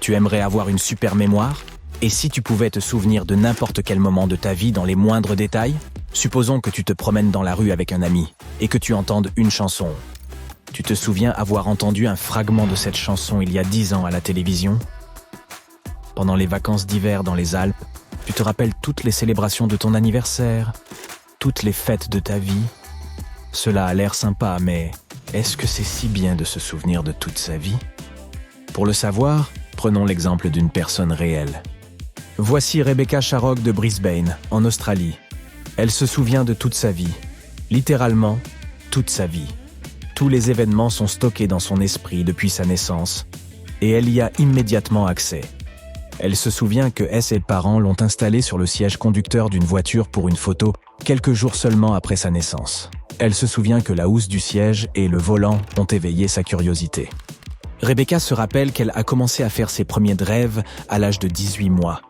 Tu aimerais avoir une super mémoire? Et si tu pouvais te souvenir de n'importe quel moment de ta vie dans les moindres détails? Supposons que tu te promènes dans la rue avec un ami et que tu entendes une chanson. Tu te souviens avoir entendu un fragment de cette chanson il y a 10 ans à la télévision? Pendant les vacances d'hiver dans les Alpes, tu te rappelles toutes les célébrations de ton anniversaire, toutes les fêtes de ta vie? Cela a l'air sympa, mais est-ce que c'est si bien de se souvenir de toute sa vie? Pour le savoir, prenons l'exemple d'une personne réelle. Voici Rebecca Sharrock de Brisbane, en Australie. Elle se souvient de toute sa vie, littéralement toute sa vie. Tous les événements sont stockés dans son esprit depuis sa naissance, et elle y a immédiatement accès. Elle se souvient que ses parents l'ont installée sur le siège conducteur d'une voiture pour une photo quelques jours seulement après sa naissance. Elle se souvient que la housse du siège et le volant ont éveillé sa curiosité. Rebecca se rappelle qu'elle a commencé à faire ses premiers rêves à l'âge de 18 mois.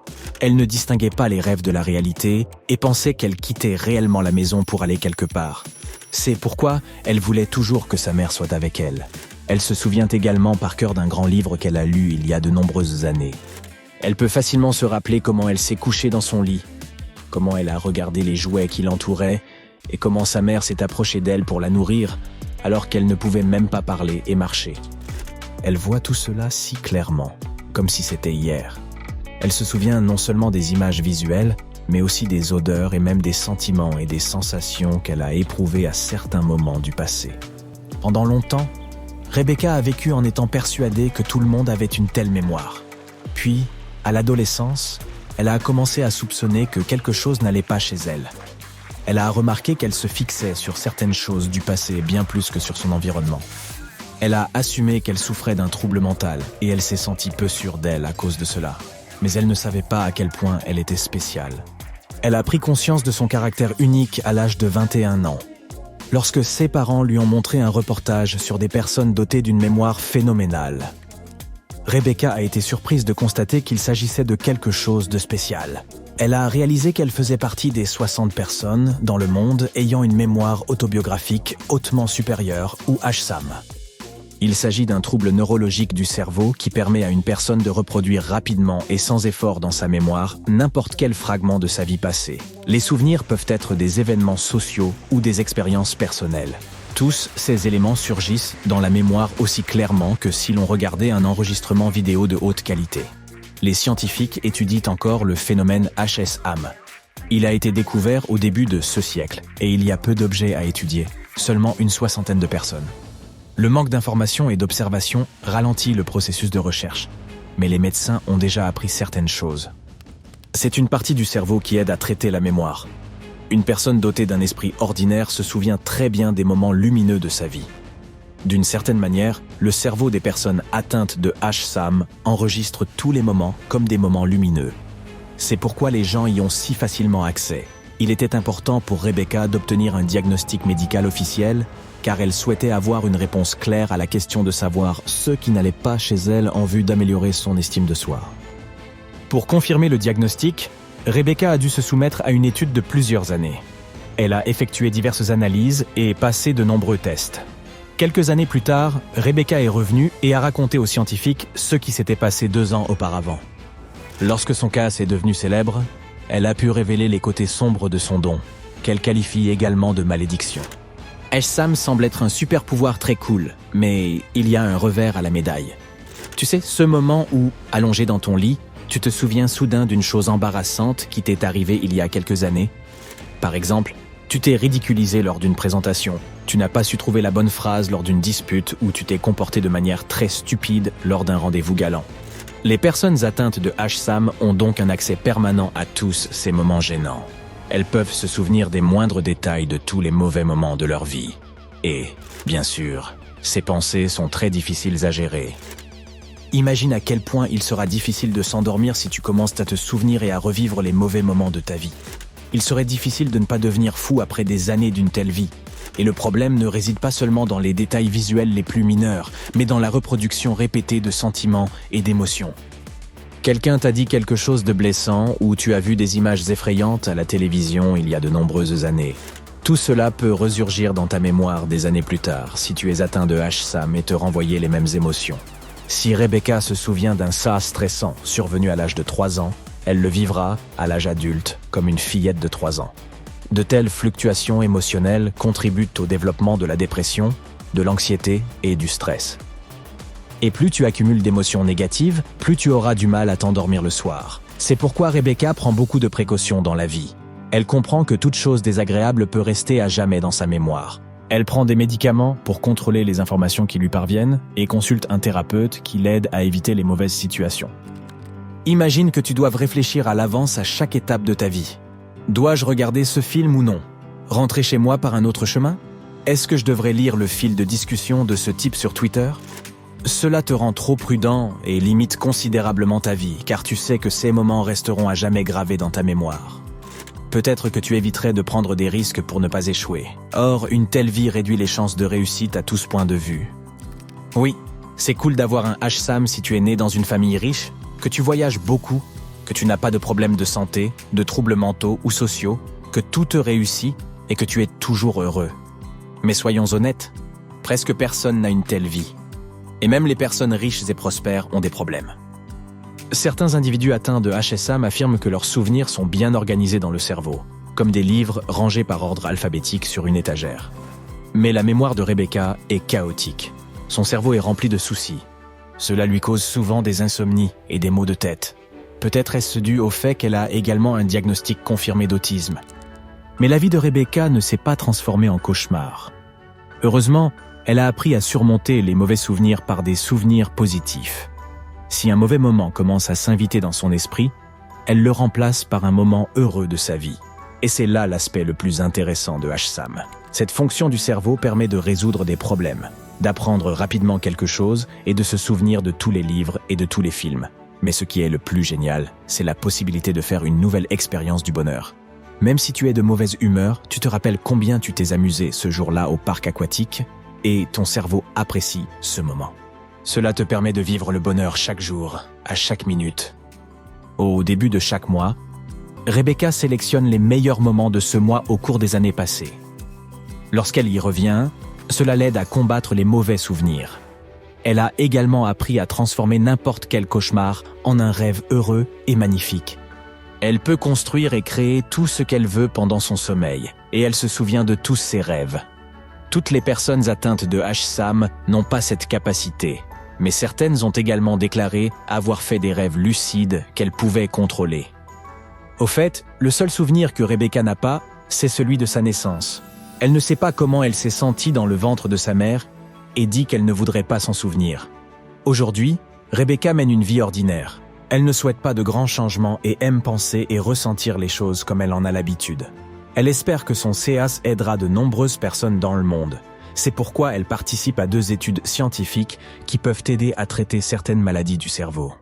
Elle ne distinguait pas les rêves de la réalité et pensait qu'elle quittait réellement la maison pour aller quelque part. C'est pourquoi elle voulait toujours que sa mère soit avec elle. Elle se souvient également par cœur d'un grand livre qu'elle a lu il y a de nombreuses années. Elle peut facilement se rappeler comment elle s'est couchée dans son lit, comment elle a regardé les jouets qui l'entouraient et comment sa mère s'est approchée d'elle pour la nourrir alors qu'elle ne pouvait même pas parler et marcher. Elle voit tout cela si clairement, comme si c'était hier. Elle se souvient non seulement des images visuelles, mais aussi des odeurs et même des sentiments et des sensations qu'elle a éprouvées à certains moments du passé. Pendant longtemps, Rebecca a vécu en étant persuadée que tout le monde avait une telle mémoire. Puis, à l'adolescence, elle a commencé à soupçonner que quelque chose n'allait pas chez elle. Elle a remarqué qu'elle se fixait sur certaines choses du passé bien plus que sur son environnement. Elle a assumé qu'elle souffrait d'un trouble mental et elle s'est sentie peu sûre d'elle à cause de cela. Mais elle ne savait pas à quel point elle était spéciale. Elle a pris conscience de son caractère unique à l'âge de 21 ans. Lorsque ses parents lui ont montré un reportage sur des personnes dotées d'une mémoire phénoménale. Rebecca a été surprise de constater qu'il s'agissait de quelque chose de spécial. Elle a réalisé qu'elle faisait partie des 60 personnes dans le monde ayant une mémoire autobiographique hautement supérieure ou HSAM. Il s'agit d'un trouble neurologique du cerveau qui permet à une personne de reproduire rapidement et sans effort dans sa mémoire n'importe quel fragment de sa vie passée. Les souvenirs peuvent être des événements sociaux ou des expériences personnelles. Tous ces éléments surgissent dans la mémoire aussi clairement que si l'on regardait un enregistrement vidéo de haute qualité. Les scientifiques étudient encore le phénomène HSAM. Il a été découvert au début de ce siècle et il y a peu d'objets à étudier, seulement une soixantaine de personnes. Le manque d'informations et d'observations ralentit le processus de recherche, mais les médecins ont déjà appris certaines choses. C'est une partie du cerveau qui aide à traiter la mémoire. Une personne dotée d'un esprit ordinaire se souvient très bien des moments lumineux de sa vie. D'une certaine manière, le cerveau des personnes atteintes de HSAM enregistre tous les moments comme des moments lumineux. C'est pourquoi les gens y ont si facilement accès. Il était important pour Rebecca d'obtenir un diagnostic médical officiel car elle souhaitait avoir une réponse claire à la question de savoir ce qui n'allait pas chez elle en vue d'améliorer son estime de soi. Pour confirmer le diagnostic, Rebecca a dû se soumettre à une étude de plusieurs années. Elle a effectué diverses analyses et passé de nombreux tests. Quelques années plus tard, Rebecca est revenue et a raconté aux scientifiques ce qui s'était passé 2 ans auparavant. Lorsque son cas est devenu célèbre, elle a pu révéler les côtés sombres de son don, qu'elle qualifie également de malédiction. HSAM semble être un super pouvoir très cool, mais il y a un revers à la médaille. Tu sais, ce moment où, allongé dans ton lit, tu te souviens soudain d'une chose embarrassante qui t'est arrivée il y a quelques années. Par exemple, tu t'es ridiculisé lors d'une présentation, tu n'as pas su trouver la bonne phrase lors d'une dispute ou tu t'es comporté de manière très stupide lors d'un rendez-vous galant. Les personnes atteintes de HSAM ont donc un accès permanent à tous ces moments gênants. Elles peuvent se souvenir des moindres détails de tous les mauvais moments de leur vie. Et, bien sûr, ces pensées sont très difficiles à gérer. Imagine à quel point il sera difficile de s'endormir si tu commences à te souvenir et à revivre les mauvais moments de ta vie. Il serait difficile de ne pas devenir fou après des années d'une telle vie. Et le problème ne réside pas seulement dans les détails visuels les plus mineurs, mais dans la reproduction répétée de sentiments et d'émotions. Quelqu'un t'a dit quelque chose de blessant ou tu as vu des images effrayantes à la télévision il y a de nombreuses années. Tout cela peut ressurgir dans ta mémoire des années plus tard si tu es atteint de HSAM et te renvoyer les mêmes émotions. Si Rebecca se souvient d'un ça stressant survenu à l'âge de 3 ans, elle le vivra, à l'âge adulte, comme une fillette de 3 ans. De telles fluctuations émotionnelles contribuent au développement de la dépression, de l'anxiété et du stress. Et plus tu accumules d'émotions négatives, plus tu auras du mal à t'endormir le soir. C'est pourquoi Rebecca prend beaucoup de précautions dans la vie. Elle comprend que toute chose désagréable peut rester à jamais dans sa mémoire. Elle prend des médicaments pour contrôler les informations qui lui parviennent et consulte un thérapeute qui l'aide à éviter les mauvaises situations. Imagine que tu doives réfléchir à l'avance à chaque étape de ta vie. Dois-je regarder ce film ou non? Rentrer chez moi par un autre chemin? Est-ce que je devrais lire le fil de discussion de ce type sur Twitter? Cela te rend trop prudent et limite considérablement ta vie, car tu sais que ces moments resteront à jamais gravés dans ta mémoire. Peut-être que tu éviterais de prendre des risques pour ne pas échouer. Or, une telle vie réduit les chances de réussite à tous points de vue. Oui, c'est cool d'avoir un HSAM si tu es né dans une famille riche, que tu voyages beaucoup, que tu n'as pas de problèmes de santé, de troubles mentaux ou sociaux, que tout te réussit et que tu es toujours heureux. Mais soyons honnêtes, presque personne n'a une telle vie. Et même les personnes riches et prospères ont des problèmes. Certains individus atteints de HSAM affirment que leurs souvenirs sont bien organisés dans le cerveau, comme des livres rangés par ordre alphabétique sur une étagère. Mais la mémoire de Rebecca est chaotique. Son cerveau est rempli de soucis. Cela lui cause souvent des insomnies et des maux de tête. Peut-être est-ce dû au fait qu'elle a également un diagnostic confirmé d'autisme. Mais la vie de Rebecca ne s'est pas transformée en cauchemar. Heureusement, elle a appris à surmonter les mauvais souvenirs par des souvenirs positifs. Si un mauvais moment commence à s'inviter dans son esprit, elle le remplace par un moment heureux de sa vie. Et c'est là l'aspect le plus intéressant de HSAM. Cette fonction du cerveau permet de résoudre des problèmes, d'apprendre rapidement quelque chose et de se souvenir de tous les livres et de tous les films. Mais ce qui est le plus génial, c'est la possibilité de faire une nouvelle expérience du bonheur. Même si tu es de mauvaise humeur, tu te rappelles combien tu t'es amusé ce jour-là au parc aquatique et ton cerveau apprécie ce moment. Cela te permet de vivre le bonheur chaque jour, à chaque minute. Au début de chaque mois, Rebecca sélectionne les meilleurs moments de ce mois au cours des années passées. Lorsqu'elle y revient, cela l'aide à combattre les mauvais souvenirs. Elle a également appris à transformer n'importe quel cauchemar en un rêve heureux et magnifique. Elle peut construire et créer tout ce qu'elle veut pendant son sommeil, et elle se souvient de tous ses rêves. Toutes les personnes atteintes de HSAM n'ont pas cette capacité, mais certaines ont également déclaré avoir fait des rêves lucides qu'elles pouvaient contrôler. Au fait, le seul souvenir que Rebecca n'a pas, c'est celui de sa naissance. Elle ne sait pas comment elle s'est sentie dans le ventre de sa mère et dit qu'elle ne voudrait pas s'en souvenir. Aujourd'hui, Rebecca mène une vie ordinaire. Elle ne souhaite pas de grands changements et aime penser et ressentir les choses comme elle en a l'habitude. Elle espère que son CAS aidera de nombreuses personnes dans le monde. C'est pourquoi elle participe à 2 études scientifiques qui peuvent aider à traiter certaines maladies du cerveau.